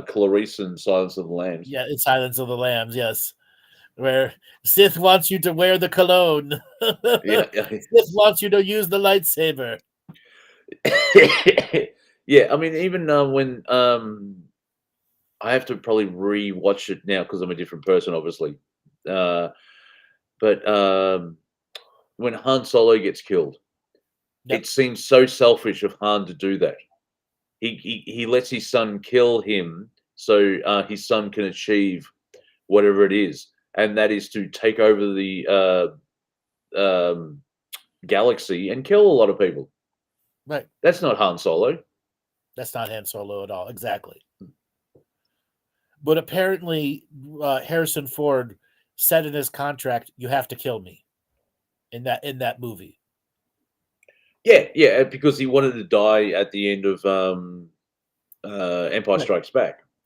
Clarice and Silence of the Lambs. Yeah, it's Silence of the Lambs, yes. Where Sith wants you to wear the cologne. Sith wants you to use the lightsaber. Yeah, I mean, even when I have to probably re-watch it now because I'm a different person, obviously. But when Han Solo gets killed, it seems so selfish of Han to do that. He lets his son kill him so his son can achieve whatever it is, and that is to take over the galaxy and kill a lot of people. Right. That's not Han Solo. That's not Han Solo at all. Exactly. But apparently, Harrison Ford said in his contract, "You have to kill me." In that movie. Yeah, because he wanted to die at the end of Empire Strikes Back.